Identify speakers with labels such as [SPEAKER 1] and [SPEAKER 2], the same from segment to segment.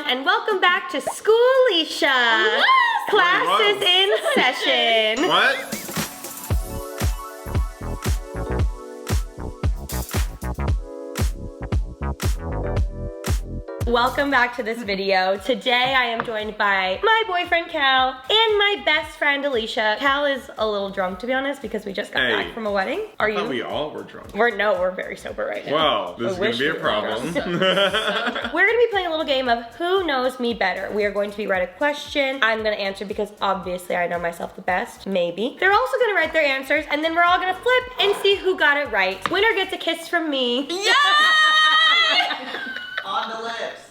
[SPEAKER 1] and welcome back to School, Alicia.
[SPEAKER 2] Yes!
[SPEAKER 1] Class is in session.
[SPEAKER 2] What?
[SPEAKER 1] Welcome back to this video. Today I am joined by my boyfriend Cal and my best friend Alicia. Cal is a little drunk, to be honest, because we just got back from a wedding. Are you?
[SPEAKER 2] I thought we all were drunk.
[SPEAKER 1] We're very sober right now.
[SPEAKER 2] Well, this is gonna be a problem.
[SPEAKER 1] We're gonna be playing a little game of who knows me better. We are going to be write a question. I'm gonna answer because obviously I know myself the best. Maybe. They're also gonna write their answers and then we're all gonna flip and see who got it right. Winner gets a kiss from me.
[SPEAKER 3] Yay!
[SPEAKER 4] On the lips.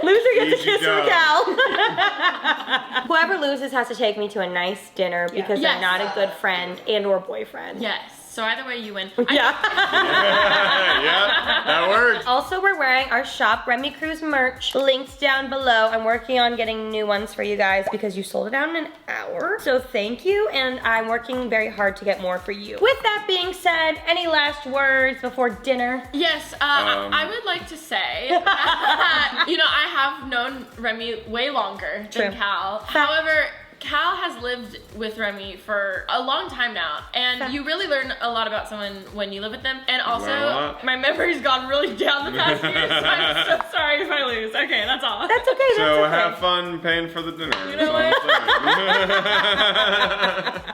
[SPEAKER 1] Loser gets a
[SPEAKER 2] Easy
[SPEAKER 1] kiss
[SPEAKER 2] go.
[SPEAKER 1] from Cal. Whoever loses has to take me to a nice dinner because
[SPEAKER 3] Yes.
[SPEAKER 1] I'm not a good friend and or boyfriend.
[SPEAKER 3] Yes. So either way, you win.
[SPEAKER 1] Yeah.
[SPEAKER 2] Yeah, that works.
[SPEAKER 1] Also, we're wearing our shop remicruz merch. Links down below. I'm working on getting new ones for you guys because you sold it out in an hour. So thank you, and I'm working very hard to get more for you. With that being said, any last words before dinner?
[SPEAKER 3] Yes, I would like to say that, you know, I have known Remy way longer
[SPEAKER 1] True.
[SPEAKER 3] than Cal. However, Cal has lived with Remy for a long time now, and you really learn a lot about someone when you live with them. And also, my memory's gone really down the past year, so I'm so sorry if I lose. Okay, that's all.
[SPEAKER 1] That's okay, that's
[SPEAKER 2] So
[SPEAKER 1] okay.
[SPEAKER 2] have fun paying for the dinner.
[SPEAKER 3] You know what?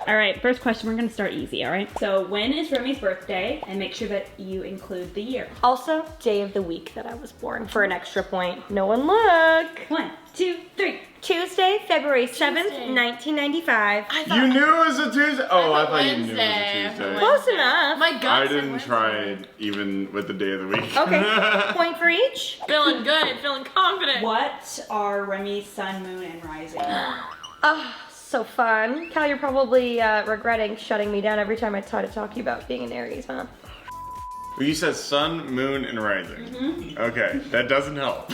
[SPEAKER 5] All right, first question, we're gonna start easy, all right? So when is Remy's birthday? And make sure that you include the year.
[SPEAKER 1] Also, day of the week that I was born for an extra point. No one look.
[SPEAKER 5] 1, 2, 3.
[SPEAKER 1] Tuesday, February 7th, 1995.
[SPEAKER 3] I thought
[SPEAKER 2] You knew it was a Tuesday? Oh, I thought you knew it was a
[SPEAKER 3] Wednesday.
[SPEAKER 2] Tuesday.
[SPEAKER 1] Close enough.
[SPEAKER 3] My gut
[SPEAKER 2] I
[SPEAKER 3] said
[SPEAKER 2] didn't
[SPEAKER 3] Wednesday.
[SPEAKER 2] try it even with the day of the week.
[SPEAKER 1] Okay, point for each.
[SPEAKER 3] Feeling good, feeling confident.
[SPEAKER 5] What are Remy's sun, moon, and rising?
[SPEAKER 1] Oh, so fun. Cal, you're probably regretting shutting me down every time I try to talk to you about being an Aries, huh?
[SPEAKER 2] Well, you said sun, moon, and rising. Okay, that doesn't help.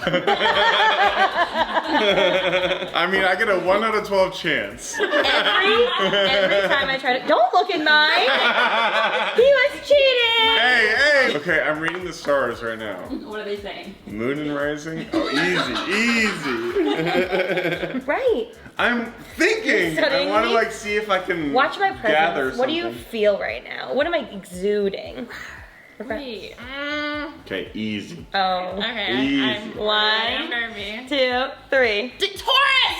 [SPEAKER 2] I mean, I get a 1 out of 12 chance.
[SPEAKER 1] Every time I try to, don't look at mine. He was cheating.
[SPEAKER 2] Hey. Okay, I'm reading the stars right now.
[SPEAKER 5] What are they saying?
[SPEAKER 2] Moon and rising? Oh, easy.
[SPEAKER 1] Right.
[SPEAKER 2] I'm thinking. I
[SPEAKER 1] Studying
[SPEAKER 2] want to
[SPEAKER 1] me?
[SPEAKER 2] like see if I can
[SPEAKER 1] Watch my
[SPEAKER 2] gather
[SPEAKER 1] presence. What do you
[SPEAKER 2] something.
[SPEAKER 1] feel right now? What am I exuding?
[SPEAKER 3] Wait.
[SPEAKER 2] Okay, easy.
[SPEAKER 1] Oh.
[SPEAKER 3] Okay,
[SPEAKER 2] Easy.
[SPEAKER 3] I'm
[SPEAKER 1] One,
[SPEAKER 3] nervy.
[SPEAKER 1] 2, 3.
[SPEAKER 3] Taurus!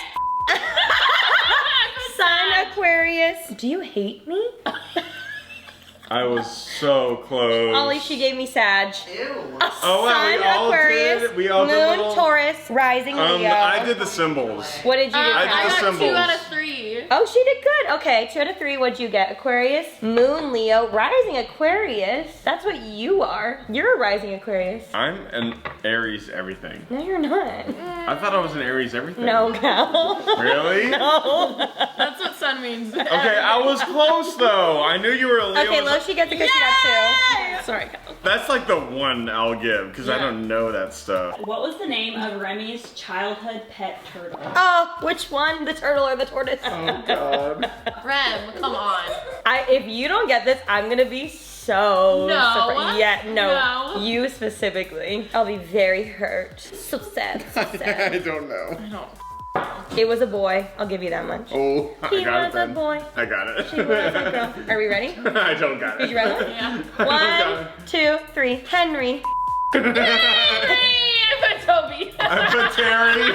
[SPEAKER 1] Sun, Aquarius. Do you hate me?
[SPEAKER 2] I was so close.
[SPEAKER 1] Ollie, she gave me Sag.
[SPEAKER 4] Ew.
[SPEAKER 2] Oh wow,
[SPEAKER 1] Sun,
[SPEAKER 2] we all
[SPEAKER 1] Aquarius,
[SPEAKER 2] did. We all did
[SPEAKER 1] Moon,
[SPEAKER 2] little.
[SPEAKER 1] Taurus, Rising, Leo.
[SPEAKER 2] I did the symbols.
[SPEAKER 1] What did you do?
[SPEAKER 2] I
[SPEAKER 1] Cal?
[SPEAKER 2] did the
[SPEAKER 3] got
[SPEAKER 2] symbols.
[SPEAKER 3] 2 out of 3.
[SPEAKER 1] Oh, she did good. Okay, 2 out of 3. What'd you get? Aquarius, Moon, Leo, Rising Aquarius. That's what you are. You're a Rising Aquarius.
[SPEAKER 2] I'm an Aries everything.
[SPEAKER 1] No, you're not.
[SPEAKER 2] I thought I was an Aries everything.
[SPEAKER 1] No, Cal.
[SPEAKER 2] Really?
[SPEAKER 1] No.
[SPEAKER 3] That's what sun means.
[SPEAKER 2] Okay, I was close though. I knew you were a Leo.
[SPEAKER 1] Okay, Loshi gets it because she got 2.
[SPEAKER 3] Sorry, Cal.
[SPEAKER 2] That's like the one I'll give because I
[SPEAKER 3] Yeah.
[SPEAKER 2] don't know that stuff.
[SPEAKER 5] What was the name of Remy's childhood pet turtle?
[SPEAKER 1] Oh, which one? The turtle or the tortoise?
[SPEAKER 2] Oh God.
[SPEAKER 3] Rem, come on.
[SPEAKER 1] If you don't get this, I'm gonna be so
[SPEAKER 3] No.
[SPEAKER 1] surprised. Yeah, no.
[SPEAKER 3] No.
[SPEAKER 1] You specifically. I'll be very hurt. So sad. So
[SPEAKER 2] I
[SPEAKER 1] sad.
[SPEAKER 2] don't know.
[SPEAKER 3] I don't.
[SPEAKER 1] It was a boy. I'll give you that much.
[SPEAKER 2] Oh, I
[SPEAKER 1] He
[SPEAKER 2] got
[SPEAKER 1] was
[SPEAKER 2] it
[SPEAKER 1] a
[SPEAKER 2] then.
[SPEAKER 1] boy.
[SPEAKER 2] I got it.
[SPEAKER 1] She was a girl. Are we ready?
[SPEAKER 2] I don't got it.
[SPEAKER 1] Did you ready?
[SPEAKER 3] Yeah.
[SPEAKER 1] One, 2, 3. Henry.
[SPEAKER 3] Hey, I put Toby.
[SPEAKER 2] I put Terry.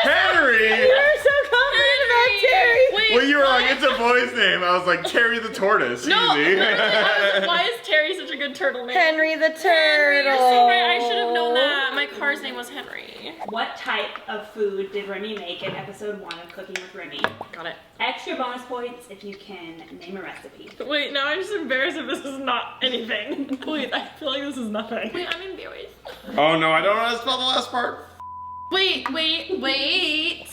[SPEAKER 2] Henry.
[SPEAKER 1] You were so confident about Terry.
[SPEAKER 3] Wait,
[SPEAKER 2] Well, you were
[SPEAKER 3] what?
[SPEAKER 2] like, it's a boy's name. I was like, Terry the tortoise.
[SPEAKER 3] No,
[SPEAKER 2] Easy.
[SPEAKER 3] literally, I was like, why is Terry such a good turtle name?
[SPEAKER 1] Henry the
[SPEAKER 3] Henry,
[SPEAKER 1] turtle.
[SPEAKER 3] you're so right. I should have known that. My car's name was Henry.
[SPEAKER 5] What type of food did Remy make in episode 1 of Cooking with Remy?
[SPEAKER 3] Got it.
[SPEAKER 5] Extra bonus points if you can name a recipe.
[SPEAKER 3] Wait, now I'm just embarrassed if this is not anything. Wait, I feel like this is nothing. Wait, I'm embarrassed.
[SPEAKER 2] Oh no, I don't know how to spell the last part.
[SPEAKER 3] Wait.
[SPEAKER 1] Okay.
[SPEAKER 3] Wait.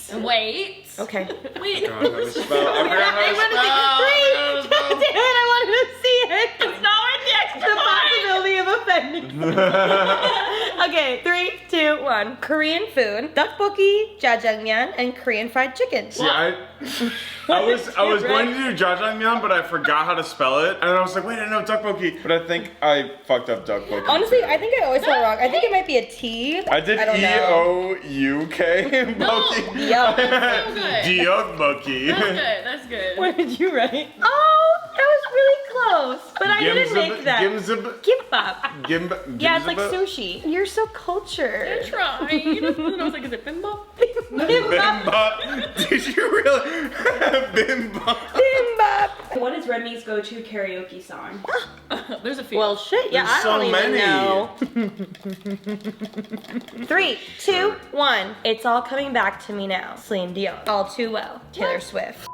[SPEAKER 2] God, how to spell. I forgot how to
[SPEAKER 1] Wait,
[SPEAKER 2] spell.
[SPEAKER 1] God damn it, I wanted to see it.
[SPEAKER 3] It's not worth the extra
[SPEAKER 1] The
[SPEAKER 3] point.
[SPEAKER 1] possibility of offending. Okay, 3, 2, 1. Korean food, tteokbokki, jjajangmyeon, and Korean fried chicken.
[SPEAKER 2] See, I was going to do jjajangmyeon, but I forgot how to spell it, and I was like, wait, I know tteokbokki, but I think I fucked up tteokbokki.
[SPEAKER 1] Honestly, I think I always spelled it wrong. I think it might be a T.
[SPEAKER 2] I did E-O-U-K. Boki.
[SPEAKER 1] Yup.
[SPEAKER 3] So good.
[SPEAKER 2] Tteokbokki.
[SPEAKER 3] That's good.
[SPEAKER 1] What did you write? Oh, that was really close. But I didn't make that.
[SPEAKER 2] Gimzib.
[SPEAKER 1] Gimbap. Yeah, it's like
[SPEAKER 2] Gimzib-
[SPEAKER 1] sushi. You're so cultured.
[SPEAKER 3] I tried. And I was like, is it bimbo?
[SPEAKER 2] Bimbap. Did you really? Bimbap.
[SPEAKER 1] Bimbap.
[SPEAKER 5] What is Remy's go-to karaoke song?
[SPEAKER 3] There's a few.
[SPEAKER 1] Well, shit. Yeah,
[SPEAKER 2] There's
[SPEAKER 1] I don't
[SPEAKER 2] so
[SPEAKER 1] even know. 3, 2, 1. It's all coming back to me now. Celine Dion. All Too Well. Taylor Swift.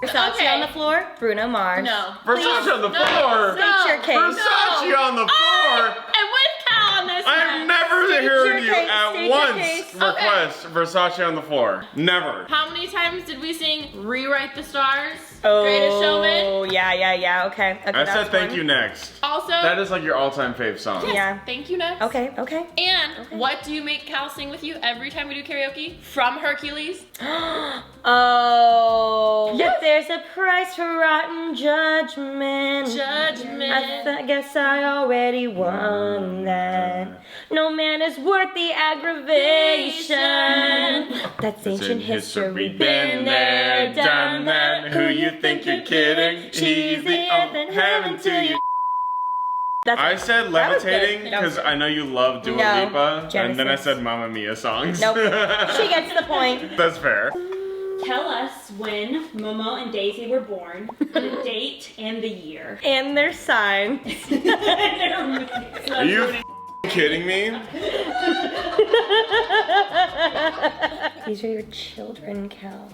[SPEAKER 1] Versace
[SPEAKER 3] Okay.
[SPEAKER 1] on the floor. Bruno Mars.
[SPEAKER 3] No.
[SPEAKER 2] Versace on the floor.
[SPEAKER 1] State your case.
[SPEAKER 2] Versace on the floor.
[SPEAKER 3] And with Cal on this
[SPEAKER 2] I've
[SPEAKER 3] one.
[SPEAKER 2] never
[SPEAKER 1] State
[SPEAKER 2] heard
[SPEAKER 1] your
[SPEAKER 2] you
[SPEAKER 1] case,
[SPEAKER 2] at
[SPEAKER 1] state your
[SPEAKER 2] once
[SPEAKER 1] case.
[SPEAKER 2] request Versace on the floor. Never.
[SPEAKER 3] How many times did we sing Rewrite the Stars? Greatest Showman?
[SPEAKER 1] Oh, yeah. Okay.
[SPEAKER 2] I said thank you next.
[SPEAKER 3] Also,
[SPEAKER 2] That is like your all-time fave song.
[SPEAKER 3] yes,
[SPEAKER 1] Yeah.
[SPEAKER 3] thank you next.
[SPEAKER 1] Okay.
[SPEAKER 3] And what do you make Cal sing with you every time we do karaoke? From Hercules?
[SPEAKER 1] Oh.
[SPEAKER 3] Yes.
[SPEAKER 1] But there's a price for rotten judgment. I guess I already won that. No man is worth the aggravation. That's ancient history. Been there, done that.
[SPEAKER 2] Who you think you're kidding?
[SPEAKER 1] She's the anthem heaven to you. That's
[SPEAKER 2] I said
[SPEAKER 1] That was good.
[SPEAKER 2] levitating
[SPEAKER 1] That was
[SPEAKER 2] because I know you love Dua
[SPEAKER 1] No,
[SPEAKER 2] Lipa, and then I
[SPEAKER 1] Genesis.
[SPEAKER 2] said Mamma Mia songs.
[SPEAKER 1] Nope. She gets the point.
[SPEAKER 2] That's fair.
[SPEAKER 5] Tell us when Momo and Daisy were born, the date and the year.
[SPEAKER 1] And their sign.
[SPEAKER 2] Are you kidding me?
[SPEAKER 1] These are your children, Cal.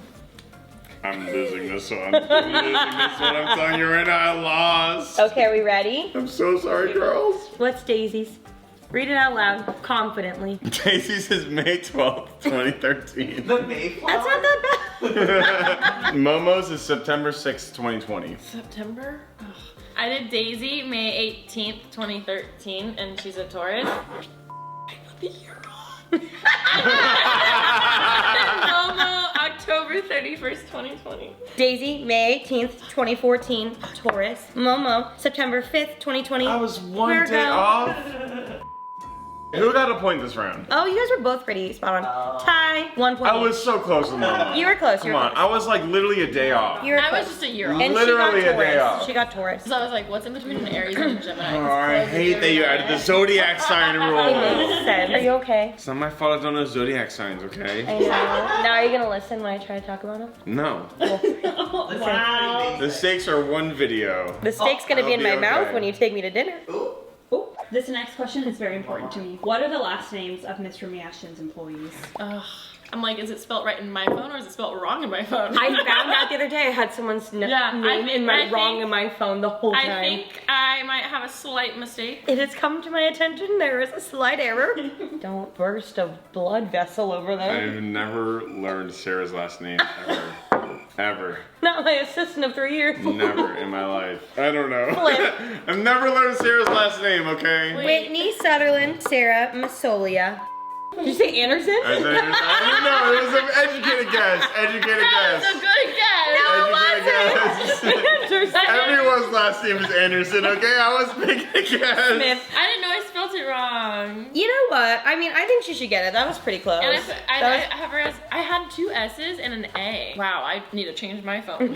[SPEAKER 2] I'm losing this one. I'm telling you right now, I lost.
[SPEAKER 1] Okay, are we ready?
[SPEAKER 2] I'm so sorry, girls.
[SPEAKER 1] What's Daisy's? Read it out loud, confidently.
[SPEAKER 2] Daisy's is May 12th, 2013.
[SPEAKER 4] The Mayflower?
[SPEAKER 1] That's not that bad.
[SPEAKER 2] Momo's is September 6th, 2020.
[SPEAKER 3] September? Ugh. I did Daisy, May 18th, 2013, and she's a Taurus. I put the year wrong. Momo, October 31st, 2020.
[SPEAKER 1] Daisy, May 18th, 2014, Taurus. Momo, September 5th, 2020.
[SPEAKER 2] I was one
[SPEAKER 1] Virgo.
[SPEAKER 2] day off. Who got a point this round?
[SPEAKER 1] Oh, you guys were both pretty spot on. Tie, 1 point.
[SPEAKER 2] I was so close with Momo.
[SPEAKER 1] You were close.
[SPEAKER 2] Come on, I was like literally a day off.
[SPEAKER 1] You were
[SPEAKER 3] I
[SPEAKER 1] close.
[SPEAKER 3] was just a year off.
[SPEAKER 1] And
[SPEAKER 2] literally
[SPEAKER 1] she got
[SPEAKER 2] a day
[SPEAKER 1] Taurus.
[SPEAKER 2] off.
[SPEAKER 1] She got Taurus.
[SPEAKER 3] So I was like, what's in between an Aries and a Gemini?
[SPEAKER 2] Oh, I hate that you added the zodiac sign
[SPEAKER 1] It
[SPEAKER 2] rule.
[SPEAKER 1] makes sense. Are you okay?
[SPEAKER 2] It's not my fault I don't know zodiac signs, okay?
[SPEAKER 1] I know. Now are you gonna listen when I try to talk about them?
[SPEAKER 2] No.
[SPEAKER 5] Wow.
[SPEAKER 2] The stakes are one video.
[SPEAKER 1] The steak's gonna be in
[SPEAKER 2] I'll
[SPEAKER 1] my
[SPEAKER 2] be
[SPEAKER 1] mouth
[SPEAKER 2] okay.
[SPEAKER 1] when you take me to dinner.
[SPEAKER 5] Ooh. This next question is very important to me. What are the last names of Mr. Miashton's employees?
[SPEAKER 3] Ugh. I'm like, is it spelled right in my phone or is it spelled wrong in my phone?
[SPEAKER 1] I found out the other day I had someone's name
[SPEAKER 3] I
[SPEAKER 1] wrong
[SPEAKER 3] think-
[SPEAKER 1] in my phone the whole time.
[SPEAKER 3] I think I might have a slight mistake.
[SPEAKER 1] It has come to my attention there is a slight error. Don't burst a blood vessel over there.
[SPEAKER 2] I've never learned Sarah's last name ever. Ever.
[SPEAKER 1] Not my assistant of 3 years.
[SPEAKER 2] Never in my life. I don't know.
[SPEAKER 1] Flip.
[SPEAKER 2] I've never learned Sarah's last name, okay?
[SPEAKER 3] Wait.
[SPEAKER 1] Whitney Sutherland, Sarah Masolia. Did you say Anderson?
[SPEAKER 2] I don't know. It was an educated guess. Educated
[SPEAKER 3] That
[SPEAKER 2] guess.
[SPEAKER 3] was a good guess.
[SPEAKER 2] Educated guess. Everyone's last name is Anderson, okay? I was making a guess.
[SPEAKER 1] Smith.
[SPEAKER 3] I didn't know I spelled it wrong.
[SPEAKER 1] You know what? I mean, I think she should get it. That was pretty close.
[SPEAKER 3] And I
[SPEAKER 1] That
[SPEAKER 3] have her as, I had 2 S's and an A. Wow, I need to change my phone.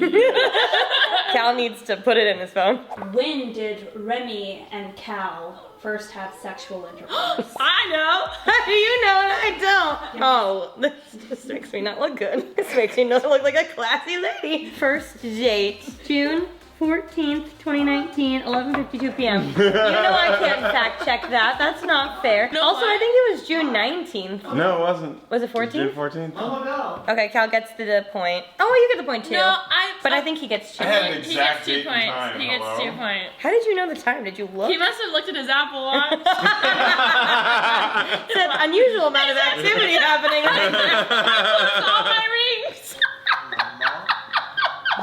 [SPEAKER 1] Cal needs to put it in his phone.
[SPEAKER 5] When did Remy and Cal first have sexual intercourse?
[SPEAKER 3] I know.
[SPEAKER 1] How do you know and I don't? Oh, this just makes me not look good. This makes me not look like a classy lady. First date, June 14th, 2019, 11:52 p.m. You know I can't fact check that. That's not fair.
[SPEAKER 3] No,
[SPEAKER 1] Also, I
[SPEAKER 3] what?
[SPEAKER 1] think it was June 19th.
[SPEAKER 2] No, it wasn't.
[SPEAKER 1] Was it
[SPEAKER 2] June
[SPEAKER 1] 14th?
[SPEAKER 2] 14th?
[SPEAKER 4] Oh no.
[SPEAKER 1] Okay, Cal gets the point. Oh, you get the point too.
[SPEAKER 3] No,
[SPEAKER 1] But I think he gets 2.
[SPEAKER 2] I had an
[SPEAKER 3] he
[SPEAKER 2] exact
[SPEAKER 3] gets 2
[SPEAKER 2] date and
[SPEAKER 3] points.
[SPEAKER 2] time,
[SPEAKER 3] He gets
[SPEAKER 2] hello?
[SPEAKER 3] 2 points.
[SPEAKER 1] How did you know the time? Did you look?
[SPEAKER 3] He must have looked at his Apple Watch.
[SPEAKER 1] It's an unusual amount of activity happening.
[SPEAKER 3] All my rings.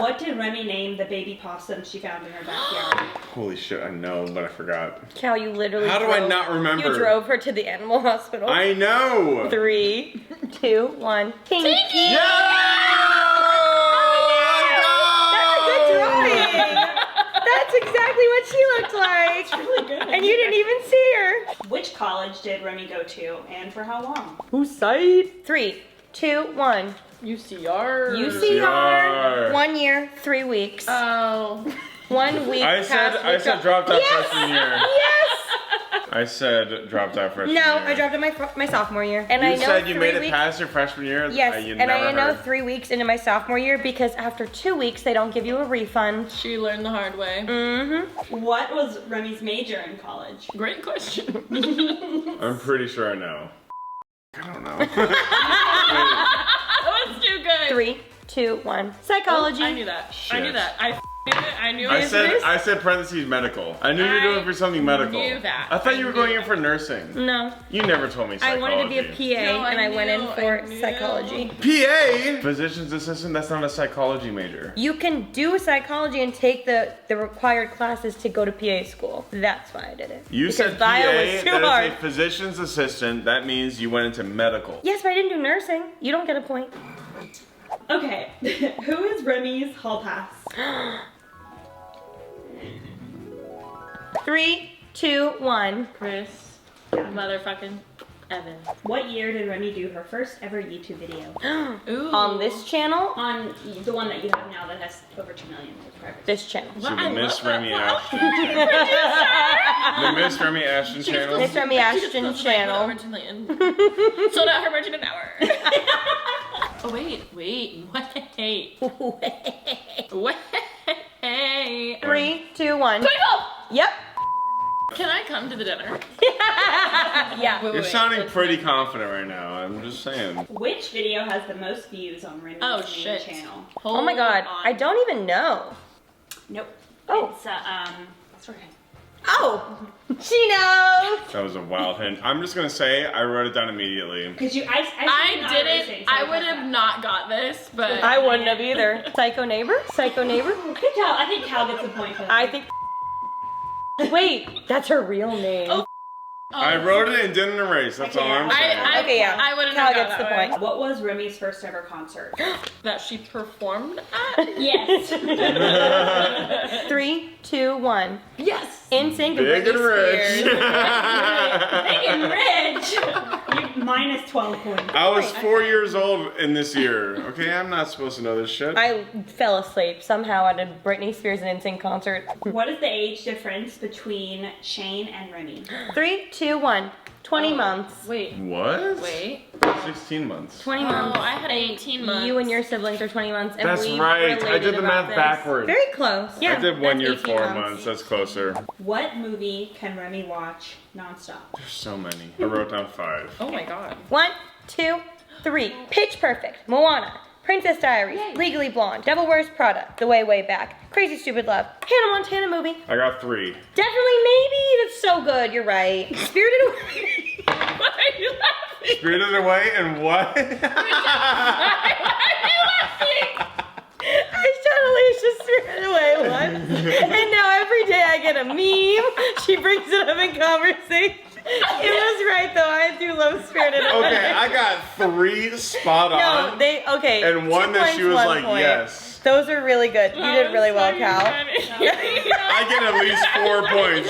[SPEAKER 5] What did Remy name the baby possum she found in her backyard?
[SPEAKER 2] Holy shit, I know, but I forgot.
[SPEAKER 1] Cal, you literally
[SPEAKER 2] How do I not remember?
[SPEAKER 1] You drove her to the animal hospital.
[SPEAKER 2] I know!
[SPEAKER 1] 3, 2, 1. Tinky!
[SPEAKER 2] Yeah!
[SPEAKER 1] That's a good drawing! That's exactly what she looked like!
[SPEAKER 5] That's really good.
[SPEAKER 1] And you didn't even see her!
[SPEAKER 5] Which college did Remy go to, and for how long?
[SPEAKER 1] Whose side? 3, 2, 1.
[SPEAKER 3] UCR.
[SPEAKER 1] UCR. 1 year, 3 weeks.
[SPEAKER 3] Oh.
[SPEAKER 1] 1 week.
[SPEAKER 2] I said dropped out
[SPEAKER 1] Yes!
[SPEAKER 2] freshman year.
[SPEAKER 1] Yes!
[SPEAKER 2] I said dropped out freshman year.
[SPEAKER 1] No, I dropped out my sophomore year. And
[SPEAKER 2] You
[SPEAKER 1] I know
[SPEAKER 2] said you
[SPEAKER 1] 3
[SPEAKER 2] made it
[SPEAKER 1] weeks.
[SPEAKER 2] past your freshman year?
[SPEAKER 1] Yes,
[SPEAKER 2] You
[SPEAKER 1] and I
[SPEAKER 2] never
[SPEAKER 1] know
[SPEAKER 2] heard.
[SPEAKER 1] 3 weeks into my sophomore year because after 2 weeks they don't give you a refund.
[SPEAKER 3] She learned the hard way.
[SPEAKER 1] Mm-hmm.
[SPEAKER 5] What was Remy's major in college?
[SPEAKER 3] Great question.
[SPEAKER 2] I'm pretty sure I know. I don't know.
[SPEAKER 3] That was too good.
[SPEAKER 1] 3, 2, 1. Psychology.
[SPEAKER 3] Oh, I knew that.
[SPEAKER 2] Shit.
[SPEAKER 3] I knew that. I knew it. I knew
[SPEAKER 2] I
[SPEAKER 3] it.
[SPEAKER 2] said parentheses medical. I knew you were
[SPEAKER 3] I
[SPEAKER 2] going for something medical.
[SPEAKER 3] knew that.
[SPEAKER 2] I thought you were
[SPEAKER 3] I
[SPEAKER 2] going
[SPEAKER 3] knew
[SPEAKER 2] in for nursing.
[SPEAKER 1] No.
[SPEAKER 2] You never told me
[SPEAKER 1] I
[SPEAKER 2] psychology.
[SPEAKER 1] wanted to be a PA
[SPEAKER 3] No, I
[SPEAKER 1] and I went in
[SPEAKER 3] knew,
[SPEAKER 1] for
[SPEAKER 3] I knew.
[SPEAKER 1] psychology.
[SPEAKER 2] PA? Physician's assistant? That's not a psychology major.
[SPEAKER 1] You can do psychology and take the required classes to go to PA school. That's why I did it.
[SPEAKER 2] You
[SPEAKER 1] because
[SPEAKER 2] said PA,
[SPEAKER 1] bio was too
[SPEAKER 2] that
[SPEAKER 1] hard.
[SPEAKER 2] is a physician's assistant. That means you went into medical.
[SPEAKER 1] Yes, but I didn't do nursing. You don't get a point.
[SPEAKER 5] Okay, who is Remy's hall pass?
[SPEAKER 1] 3, 2, 1.
[SPEAKER 3] Chris. Motherfucking Evan.
[SPEAKER 5] What year did Remy do her first ever YouTube video?
[SPEAKER 3] Ooh.
[SPEAKER 1] On this channel?
[SPEAKER 5] On the one that you have now that has over 2 million subscribers.
[SPEAKER 1] This channel.
[SPEAKER 2] So
[SPEAKER 3] I
[SPEAKER 2] the Miss
[SPEAKER 3] love that.
[SPEAKER 2] Remy
[SPEAKER 3] Wow.
[SPEAKER 2] Ashton. The Miss Remy Ashton channel.
[SPEAKER 1] Miss Remy Ashton channel.
[SPEAKER 3] Sold out her merch in an hour. Oh wait. Wait.
[SPEAKER 1] 3, 2, 1.
[SPEAKER 3] 2012!
[SPEAKER 1] Yep.
[SPEAKER 3] Can I come to the dinner?
[SPEAKER 1] Yeah.
[SPEAKER 2] You're sounding pretty confident right now. I'm just saying.
[SPEAKER 5] Which video has the most views on Remy's
[SPEAKER 3] Oh
[SPEAKER 5] main
[SPEAKER 3] shit.
[SPEAKER 5] channel?
[SPEAKER 1] Oh my god.
[SPEAKER 3] Hold on.
[SPEAKER 1] I don't even know.
[SPEAKER 5] Nope.
[SPEAKER 1] Oh.
[SPEAKER 5] It's sorry.
[SPEAKER 1] Oh. She knows.
[SPEAKER 2] That was a wild hint. I'm just gonna say I wrote it down immediately.
[SPEAKER 5] Because I
[SPEAKER 3] didn't. I would have not got this, but
[SPEAKER 1] I wouldn't have either. Psycho neighbor? Psycho neighbor?
[SPEAKER 5] I think Cal gets a point for that.
[SPEAKER 1] I think. Wait, that's her real name.
[SPEAKER 3] Oh.
[SPEAKER 2] I wrote it and didn't erase. That's all I'm saying.
[SPEAKER 1] Okay, yeah.
[SPEAKER 3] I wouldn't
[SPEAKER 1] Cal
[SPEAKER 3] have got
[SPEAKER 1] gets
[SPEAKER 3] that
[SPEAKER 1] the
[SPEAKER 3] one.
[SPEAKER 1] point.
[SPEAKER 5] What was Remy's first ever concert?
[SPEAKER 3] That she performed at?
[SPEAKER 5] Yes.
[SPEAKER 1] 3, 2, 1.
[SPEAKER 3] Yes.
[SPEAKER 1] In sync.
[SPEAKER 2] Big and rich.
[SPEAKER 5] Big and rich. You minus 12 points.
[SPEAKER 2] I was 4 years old in this year. Okay, I'm not supposed to know this shit.
[SPEAKER 1] I fell asleep somehow at a Britney Spears and NSYNC concert.
[SPEAKER 5] What is the age difference between Shane and Remy?
[SPEAKER 1] 3, 2, 1. 20
[SPEAKER 3] Oh,
[SPEAKER 1] months.
[SPEAKER 3] Wait.
[SPEAKER 2] What?
[SPEAKER 3] Wait.
[SPEAKER 2] 16 months.
[SPEAKER 1] 20
[SPEAKER 3] Oh,
[SPEAKER 1] months.
[SPEAKER 3] I had 18 months.
[SPEAKER 1] You and your siblings are 20 months. And
[SPEAKER 2] That's
[SPEAKER 1] we
[SPEAKER 2] right. I
[SPEAKER 1] related
[SPEAKER 2] did the
[SPEAKER 1] about
[SPEAKER 2] math
[SPEAKER 1] this.
[SPEAKER 2] backwards.
[SPEAKER 1] Very close. Yeah.
[SPEAKER 2] I did 1 year,
[SPEAKER 1] that's 18
[SPEAKER 2] 4 months. That's closer.
[SPEAKER 5] What movie can Remy watch nonstop?
[SPEAKER 2] There's so many. I wrote down 5.
[SPEAKER 3] Oh my god.
[SPEAKER 1] 1, 2, 3. Pitch Perfect. Moana. Princess Diaries. Legally Blonde. Devil Wears Prada. The Way, Way Back. Crazy Stupid Love. Hannah Montana movie.
[SPEAKER 2] I got 3.
[SPEAKER 1] Definitely Maybe. That's so good. You're right. Spirited Away.
[SPEAKER 3] Why are you laughing?
[SPEAKER 2] Spirited Away and what?
[SPEAKER 3] Why are you laughing?
[SPEAKER 1] I showed Alicia Spirited Away once. And now every day I get a meme. She brings it up in conversation. It was right though. I do love Spirited Away.
[SPEAKER 2] Okay, I got 3 spot
[SPEAKER 1] No,
[SPEAKER 2] on.
[SPEAKER 1] okay.
[SPEAKER 2] And 1
[SPEAKER 1] 2
[SPEAKER 2] that
[SPEAKER 1] points,
[SPEAKER 2] she was
[SPEAKER 1] 1
[SPEAKER 2] like,
[SPEAKER 1] point.
[SPEAKER 2] yes.
[SPEAKER 1] Those are really good. You did really well, Cal.
[SPEAKER 2] I get at least 4 points.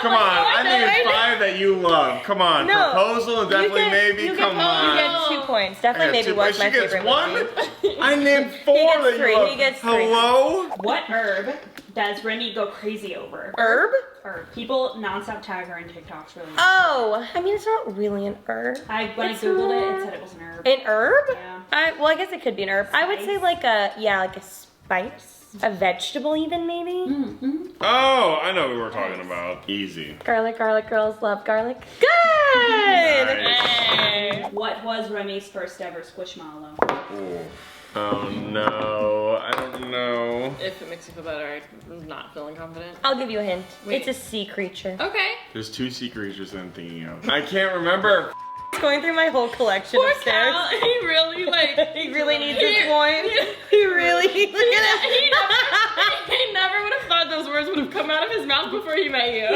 [SPEAKER 2] Come on, I need 5 that you love. Come on,
[SPEAKER 1] No,
[SPEAKER 2] proposal and definitely
[SPEAKER 1] you get-
[SPEAKER 2] maybe.
[SPEAKER 1] you
[SPEAKER 2] Come
[SPEAKER 1] get,
[SPEAKER 2] on.
[SPEAKER 1] You get 2 points.
[SPEAKER 2] I
[SPEAKER 1] Definitely
[SPEAKER 2] got
[SPEAKER 1] Maybe
[SPEAKER 2] 2
[SPEAKER 1] was
[SPEAKER 2] points.
[SPEAKER 1] my
[SPEAKER 2] She gets
[SPEAKER 1] favorite
[SPEAKER 2] 1.
[SPEAKER 1] movie.
[SPEAKER 2] I named 4
[SPEAKER 1] gets
[SPEAKER 2] that
[SPEAKER 1] 3.
[SPEAKER 2] you love.
[SPEAKER 1] He gets 3.
[SPEAKER 2] Hello?
[SPEAKER 5] What herb does Remy go crazy over?
[SPEAKER 1] Herb?
[SPEAKER 5] Herb. People nonstop tag her in TikToks really.
[SPEAKER 1] Oh, I mean, it's not really an herb.
[SPEAKER 5] When I
[SPEAKER 1] It's
[SPEAKER 5] googled it,
[SPEAKER 1] not-
[SPEAKER 5] it said it was an herb.
[SPEAKER 1] An herb?
[SPEAKER 5] Yeah.
[SPEAKER 1] I guess it could be an herb. I would say
[SPEAKER 5] Spice?
[SPEAKER 1] like a spice. A vegetable even, maybe?
[SPEAKER 5] Mm-hmm.
[SPEAKER 2] Oh, I know what we're talking about. Easy.
[SPEAKER 1] Garlic, girls love garlic. Good!
[SPEAKER 2] Nice.
[SPEAKER 3] Hey.
[SPEAKER 5] What was Remy's first ever squishmallow?
[SPEAKER 2] Ooh. Oh no, I don't know.
[SPEAKER 3] If it makes you feel better, I'm not feeling confident.
[SPEAKER 1] I'll give you a hint.
[SPEAKER 3] Wait.
[SPEAKER 1] It's a sea creature.
[SPEAKER 3] Okay.
[SPEAKER 2] There's 2 sea creatures that I'm thinking of. I can't remember.
[SPEAKER 1] Going through my whole collection
[SPEAKER 3] Poor
[SPEAKER 1] upstairs.
[SPEAKER 3] Cal, he really
[SPEAKER 1] He really needs
[SPEAKER 3] He-
[SPEAKER 1] this wine. He really. Look at him.
[SPEAKER 3] he never would have thought those words would have come out of his mouth before he met you.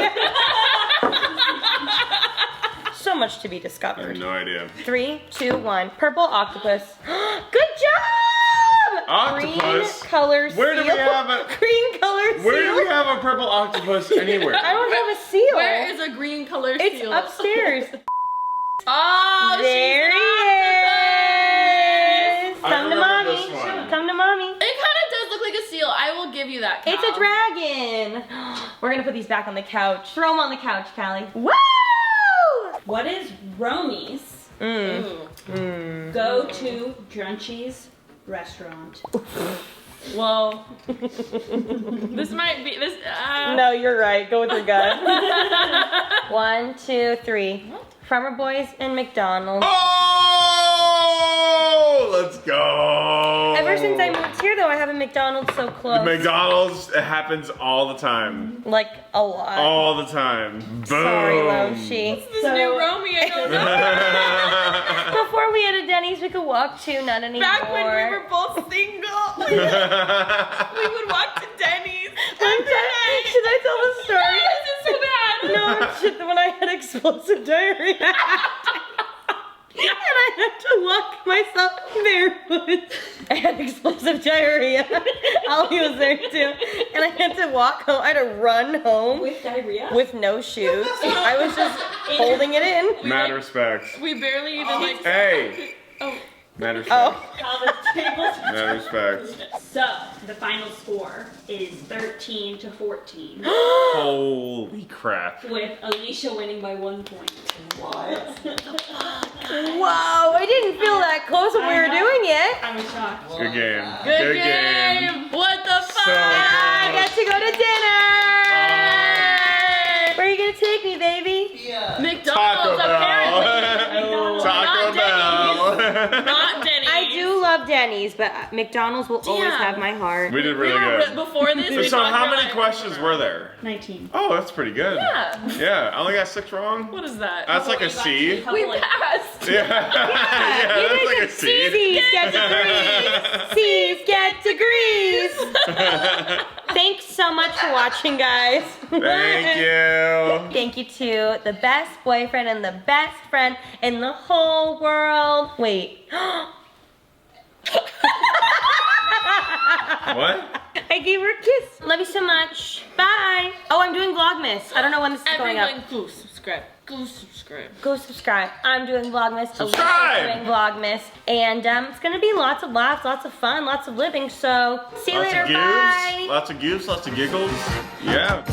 [SPEAKER 1] So much to be
[SPEAKER 2] I have
[SPEAKER 1] discovered.
[SPEAKER 2] no idea.
[SPEAKER 1] 3, 2, 1. Purple octopus. Good job!
[SPEAKER 2] Octopus?
[SPEAKER 1] Green color seal.
[SPEAKER 2] Where do we have a-
[SPEAKER 1] Green color seal?
[SPEAKER 2] Where do we have a purple octopus anywhere?
[SPEAKER 1] I don't have a seal.
[SPEAKER 3] Where is a green color
[SPEAKER 1] It's
[SPEAKER 3] seal?
[SPEAKER 1] upstairs.
[SPEAKER 3] Oh,
[SPEAKER 1] There
[SPEAKER 3] she's
[SPEAKER 1] he
[SPEAKER 3] an
[SPEAKER 1] is.
[SPEAKER 2] I
[SPEAKER 1] Come to
[SPEAKER 2] remember
[SPEAKER 1] mommy.
[SPEAKER 2] this one.
[SPEAKER 1] Come to mommy.
[SPEAKER 3] It kind of does look like a seal. I will give you that, Cal.
[SPEAKER 1] It's a dragon. We're gonna put these back on the couch. Throw them on the couch, Callie. Woo!
[SPEAKER 5] What is Romy's
[SPEAKER 3] Ooh.
[SPEAKER 5] go-to Drunchy's restaurant?
[SPEAKER 3] Well, this might be this.
[SPEAKER 1] No, you're right. Go with your gut. 1, 2, 3. Farmer Boys and McDonald's.
[SPEAKER 2] Oh, let's go.
[SPEAKER 1] Ever since I moved here, though, I have a McDonald's so close.
[SPEAKER 2] McDonald's, it happens all the time.
[SPEAKER 1] Like a lot.
[SPEAKER 2] All the time. Boom.
[SPEAKER 1] Sorry, Loshi.
[SPEAKER 3] This new Romy, I don't know.
[SPEAKER 1] Before we had a Denny's we could walk to, not anymore.
[SPEAKER 3] Back when we were both single, we would walk to Denny's.
[SPEAKER 1] One time, should I tell the story?
[SPEAKER 3] This is so bad.
[SPEAKER 1] No, shit, when I had explosive diarrhea. And I had to walk myself barefoot. I had explosive diarrhea. Ollie was there too. And I had to walk home. I had to run home
[SPEAKER 5] With diarrhea?
[SPEAKER 1] with no shoes. I was just holding it in.
[SPEAKER 2] Mad respect.
[SPEAKER 3] We barely even like.
[SPEAKER 2] Hey.
[SPEAKER 3] Oh.
[SPEAKER 2] Mad respect.
[SPEAKER 1] Oh.
[SPEAKER 5] All the tables.
[SPEAKER 2] Mad respect.
[SPEAKER 5] So, the final score is 13-14,
[SPEAKER 2] Holy crap.
[SPEAKER 5] with Alicia winning by 1 point.
[SPEAKER 1] Whoa, I didn't feel that close when we were doing it.
[SPEAKER 5] I was shocked.
[SPEAKER 2] Good game.
[SPEAKER 3] Good game. What the fuck?
[SPEAKER 2] So
[SPEAKER 1] I got to go to dinner.
[SPEAKER 2] Oh.
[SPEAKER 1] Where are you gonna take me, baby?
[SPEAKER 3] McDonald's
[SPEAKER 2] Taco
[SPEAKER 3] apparently.
[SPEAKER 2] Bell. Taco
[SPEAKER 3] Not
[SPEAKER 2] Bell.
[SPEAKER 3] Not Denny's.
[SPEAKER 1] I do love Denny's, but McDonald's will always
[SPEAKER 3] Damn.
[SPEAKER 1] have my heart.
[SPEAKER 2] We did
[SPEAKER 3] We
[SPEAKER 2] really
[SPEAKER 3] were
[SPEAKER 2] good.
[SPEAKER 3] before this. we
[SPEAKER 2] So
[SPEAKER 3] talked
[SPEAKER 2] how
[SPEAKER 3] about,
[SPEAKER 2] many
[SPEAKER 3] like,
[SPEAKER 2] questions were there?
[SPEAKER 5] 19.
[SPEAKER 2] Oh, that's pretty good.
[SPEAKER 3] Yeah.
[SPEAKER 2] Yeah, I only got 6 wrong.
[SPEAKER 3] What is that?
[SPEAKER 2] That's like a C.
[SPEAKER 3] We passed.
[SPEAKER 2] Yeah, yeah,
[SPEAKER 1] You
[SPEAKER 2] that's
[SPEAKER 1] did
[SPEAKER 2] like a
[SPEAKER 1] good.
[SPEAKER 2] C.
[SPEAKER 1] C's get degrees. C's get degrees. Thanks so much for watching, guys.
[SPEAKER 2] Thank you.
[SPEAKER 1] Thank you to the best boyfriend and the best friend in the whole world. Wait.
[SPEAKER 2] What?
[SPEAKER 1] I gave her a kiss. Love you so much. Bye. Oh, I'm doing Vlogmas. I don't know when this is going up.
[SPEAKER 3] Everyone, go subscribe. Go subscribe.
[SPEAKER 1] Go subscribe. I'm doing Vlogmas.
[SPEAKER 2] Subscribe.
[SPEAKER 1] Alicia's doing Vlogmas. And it's going to be lots of laughs, lots of fun, lots of living. So, see you
[SPEAKER 2] Lots
[SPEAKER 1] later.
[SPEAKER 2] of gives,
[SPEAKER 1] Bye.
[SPEAKER 2] lots of gives, lots of giggles. Yeah.